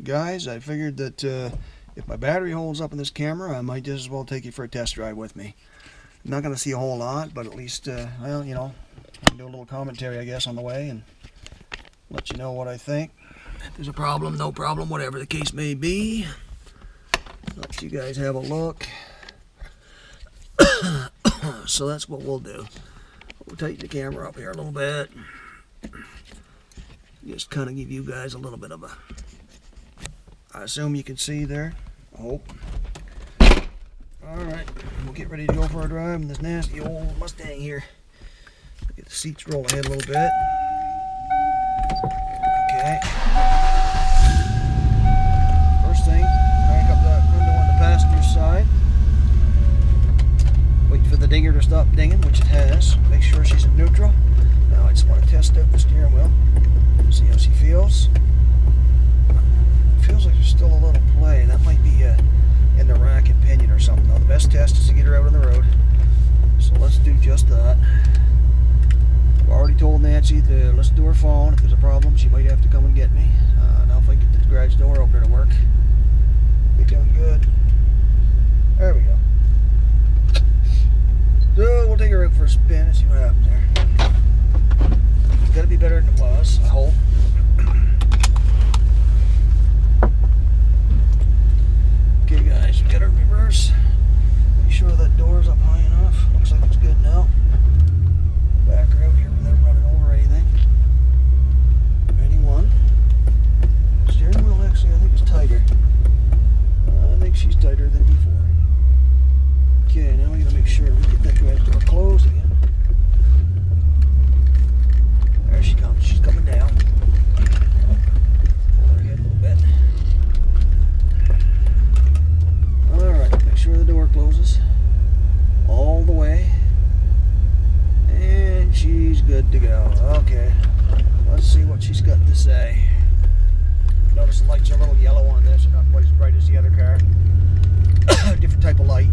guys, I figured that if my battery holds up in this camera, I might just as well take you for a test drive with me. I'm not going to see a whole lot, but at least, well, you know, I can do a little commentary, I guess, on the way and let you know what I think. If there's a problem, no problem, whatever the case may be. Let you guys have a look. So that's what we'll do. We'll tighten the camera up here a little bit. Just kind of give you guys a little bit of a... I assume you can see there. I hope. Alright, we'll get ready to go for a drive in this nasty old Mustang here. Get the seats roll ahead a little bit. Okay. First thing, crank up the window on the passenger side. Wait for the dinger to stop dinging, which it has. Make sure she's in neutral. Now I just want to test out the steering wheel. See how she feels. Feels like there's still a little play. That might be in the rack and pinion or something. Now the best test is to get her out on the road. So let's do just that. I've already told Nancy to listen to her phone. If there's a problem, she might have to come and get me. Now if I get the garage door opener to work, we're doing good. There we go. So we'll take her out for a spin and see what happens there. It's got to be better than it was, I hope. Okay guys, we got our reverse. Make sure that door's up high enough. Looks like it's good now. Back her out here without running over anything. Ready, one. Steering wheel actually I think is tighter. I think she's tighter than before. Okay, now we gotta make sure we get that garage door closed again. There she comes. She's coming down. Pull her ahead a little bit. Alright, make sure the door closes all the way. And she's good to go. Okay, let's see what she's got to say. Notice the lights are a little yellow on this. They're not quite as bright as the other car. Different type of light.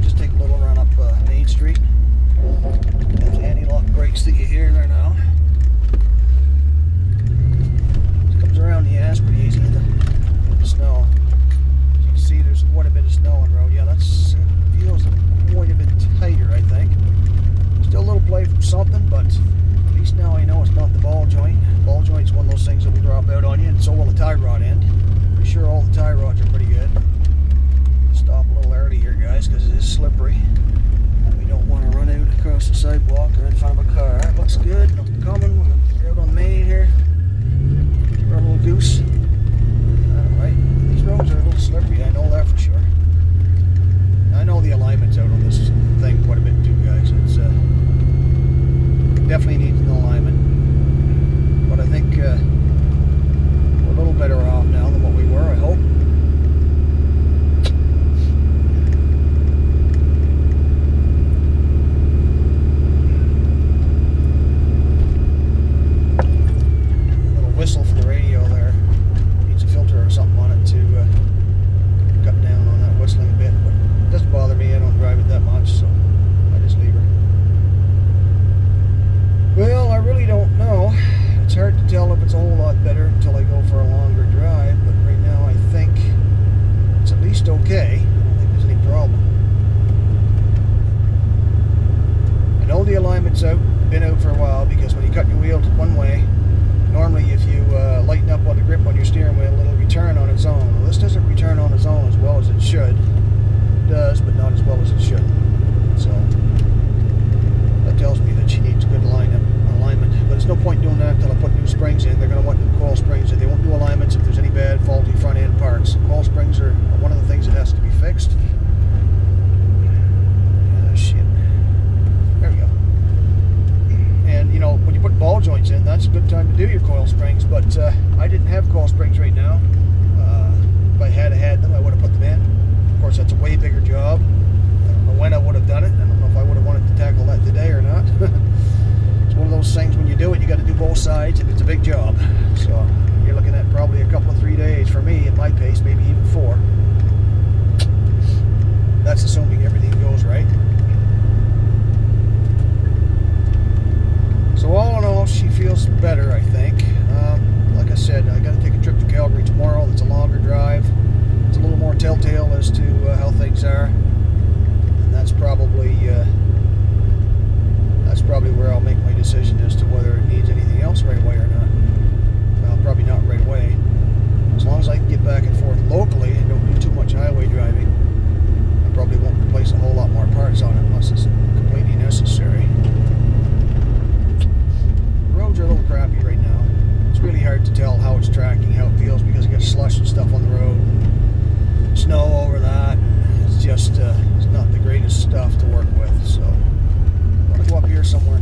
Just take a little run up Main Street. There's the anti-lock brakes that you hear there now. It comes around the ass pretty easy in the snow. As you can see, there's quite a bit of snow on the road. Yeah, that's feels quite a bit tighter, I think. Still a little play from something, but at least now I know it's not the ball joint. Ball joint's one of those things that will drop out on you, and so will the tie rod end. Be sure all the tie rods are pretty good. Stop a little early here, guys, because it is slippery. We don't want to run out across the sidewalk or in front of a car. It looks good. Nothing coming. We're out on Main here. Give our little goose. Alright, these roads are a little slippery. I know that for sure. I know the alignment's out on this thing quite a bit too, guys. It's definitely needs an alignment, but I think we're a little better off now than what we were, I hope. A little whistle for the radio there. Needs a filter or something on it to cut down on that whistling a bit, but it doesn't bother me. I don't drive it that much, so I just leave her. Well, I really don't know. It's hard to tell if it's a whole lot better until I go for a longer drive, but right now I think it's at least okay. I don't think there's any problem. I know the alignment's out, been out for a while, because when you cut your wheels one way, normally if you lighten up on the grip on your steering wheel, it'll return on its own. Well, this doesn't return on its own as well as it should. It does, but not as well as it should. So that tells me that she needs good alignment. But there's no point doing that until I put new springs in. They're going to want new coil springs in. They won't do alignments if there's any bad, faulty front end parts. Coil springs are one of the things that has to be fixed. Shit. There we go. And you know, when you put ball joints in, that's a good time to do your coil springs. But I didn't have coil springs right now. If I had them, I would have put them in. Of course, that's a way bigger job. I don't know when I would have done it. I don't know if I would have wanted to tackle that today or not. It's one of those things, when you do it, you got to do both sides, and it's a big job. So you're looking at probably a couple of 3 days for me at my pace, maybe even 4. That's assuming everything goes right.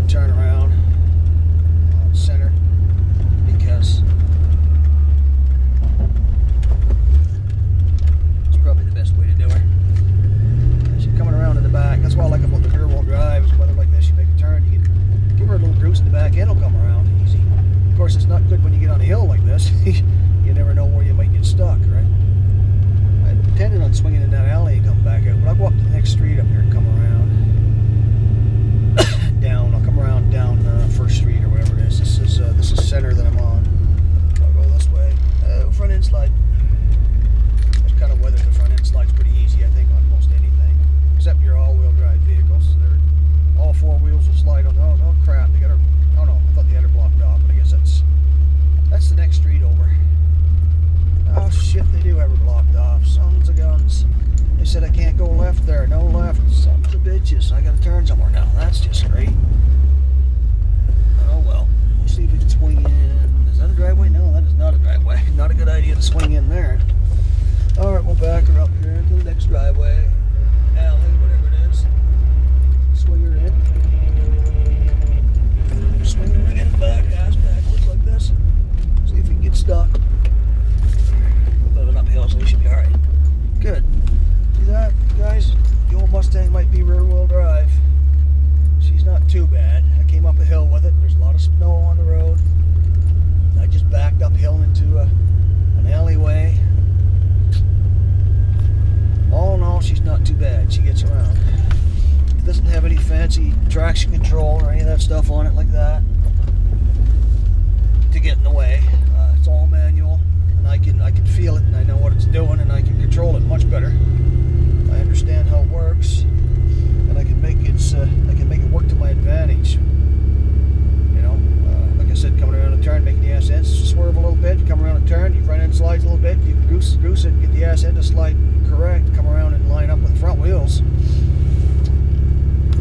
turn around on center because it's probably the best way to do her. She's coming around in the back. That's what I like about the rear-wheel drive. Is weather like this, you make a turn, you can give her a little goose in the back, and it'll come around easy. Of course, it's not good when you get on a hill like this. You never know where you might get stuck, right? I intended on swinging in that alley and coming back out, but I'll go up to the next street up here and come around down. I'll come around down First Street or whatever it is. This is center that I'm on. I'll go this way. Front end slide. This kind of weather, the front end slide's pretty easy, I think, on most anything, except your all-wheel drive vehicles. All four wheels will slide on those. Oh crap! They got her. Oh no, I thought they had her blocked off, but I guess that's the next street over. Oh shit, they do have her blocked off. Sons of guns. They said I can't go left there. No left. Sons of bitches. I gotta turn somewhere now. That's just great. Oh well. We'll see if we can swing in. Is that a driveway? No, that is not a driveway. Not a good idea to swing in there. Alright, we'll back her up here to the next driveway. Alley, whatever it is. Swing her in. Swing her in the back, ass backwards like this. See if we can get stuck. A bit of an uphill, so we should be alright. Good. See that, guys? The old Mustang might be rear-wheel drive. She's not too bad. I came up a hill with it. There's a lot of snow on the road. I just backed uphill into an alleyway. All in all, she's not too bad. She gets around. It doesn't have any fancy traction control or any of that stuff on it like that to get in the way. It's all manual, and I can feel it, and I know what it's doing, and I can control it much better. I understand how it works, and I can make it work to my advantage. You know, like I said, coming around a turn, making the ass end swerve a little bit. You come around a turn, your front end slides a little bit. You goose it, get the ass end to slide correct. Come around and line up with the front wheels.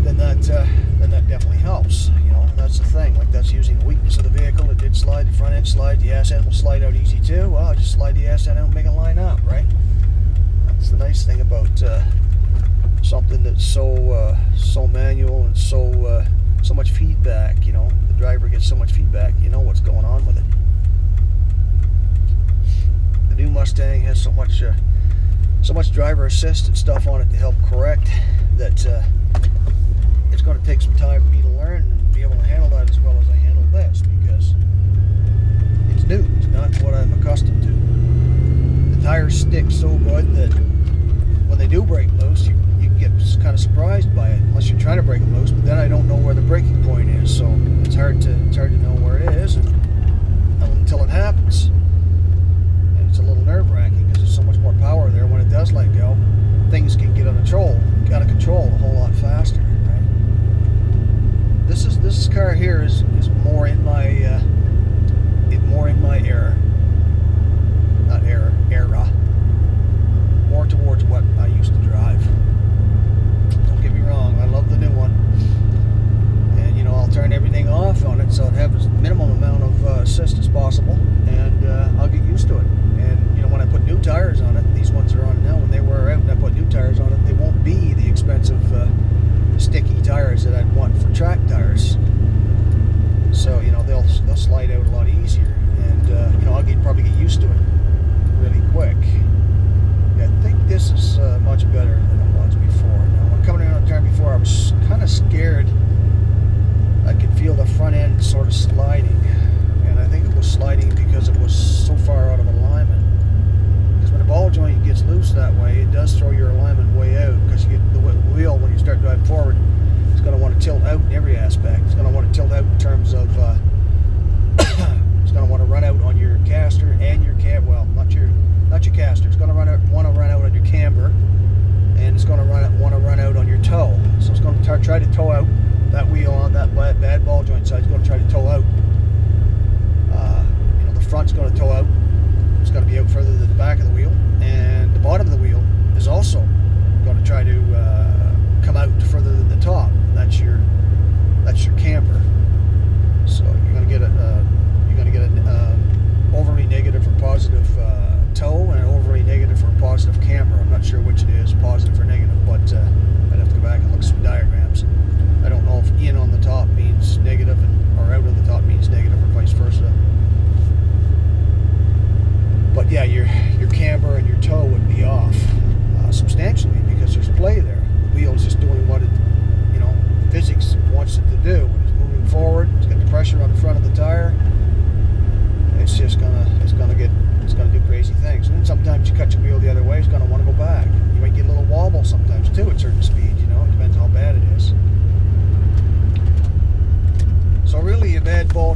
Then that definitely helps. You know, that's the thing. Like, that's using the weakness of the vehicle. It did slide, the front end slide, the ass end will slide out easy too. Well, I just slide the ass end out and make it line up, right? That's the nice thing about something that's so manual and so much feedback. You know, the driver gets so much feedback. You know what's going on with it. The new Mustang has so much driver assist and stuff on it to help correct that it's going to take some time for me to learn and be able to handle that as well as I handle this, because it's new. It's not what I'm accustomed to. The tires stick so good that when they do break loose, you can get kind of surprised by it, unless you're trying to break them loose. But then I don't know where the breaking point is, so it's hard to know where it is until it happens. And it's a little nerve-wracking because there's so much more power there. When it does let go, things can get out of control a whole lot faster. Right? This car here is more in my era. Not era. More towards what I used to drive. Don't get me wrong, I love the new one. And you know, I'll turn everything off on it so it has the minimum amount of assist as possible, and I'll get used to it. And you know, when I put new tires on it, these ones are on now, when they wear out and I put new tires on it, they won't be the expensive sticky tires that I'd want for track tires. So you know, they'll slide out a lot easier, and you know, I'll probably get used to it really quick. Yeah, I think this is much better than it was before. Now, when coming around the turn before, I was kind of scared. I could feel the front end sort of sliding, and I think it was sliding because it was so far out of alignment. Because when the ball joint gets loose that way, it does throw your alignment way out, because you get the wheel, when you start driving forward, it's going to want to tilt out in every aspect. It's going to want to tilt out in terms of it's going to want to run out on your caster and your cab. Well, not your caster. It's going to want to run out on your camber, and it's going to want to run out on your toe. So it's going to try to toe out that wheel on that bad ball joint side. It's going to try to toe out. You know, the front's going to toe out. It's going to be out further than the back of the wheel, and the bottom of the wheel is also going to try to come out further than the top. That's your camber. So you're going to get an overly negative or positive toe, and an overly negative or positive camber. I'm not sure which it is, positive or negative, but I'd have to go back and look at some diagrams. I don't know if in on the top means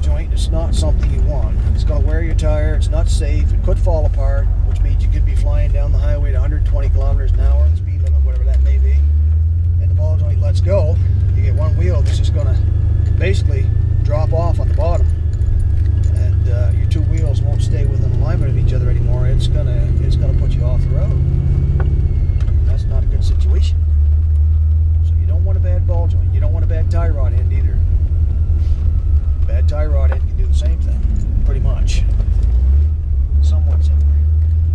joint, it's not something you want. It's going to wear your tire, it's not safe, it could fall apart, which means you could be flying down the highway at 120 kilometers an hour, the speed limit, whatever that may be, and the ball joint lets go. You get one wheel that's just going to basically drop off on the bottom, and your two wheels won't stay within alignment of each other anymore. It's gonna put you off the road. That's not a good situation. So you don't want a bad ball joint. You don't want a bad tie rod end either. Bad tie rod end can do the same thing, pretty much. Somewhat similar.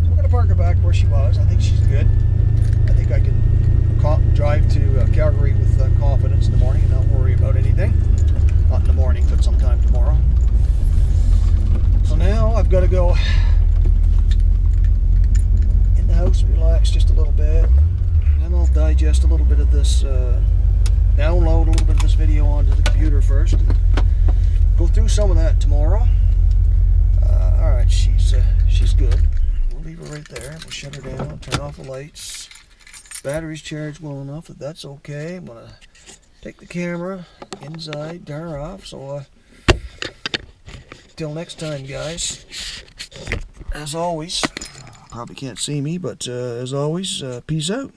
So we're gonna park her back where she was. I think she's good. I think I can drive to Calgary with confidence in the morning and not worry about anything. Not in the morning, but sometime tomorrow. So now I've got to go in the house, relax just a little bit, and then I'll digest a little bit of this, download a little bit of this video onto the computer first. Go through some of that tomorrow. Alright, she's good. We'll leave her right there. We'll shut her down, turn off the lights. Battery's charged well enough that that's okay. I'm going to take the camera inside, turn her off. So till next time, guys, as always, probably can't see me, but as always, peace out.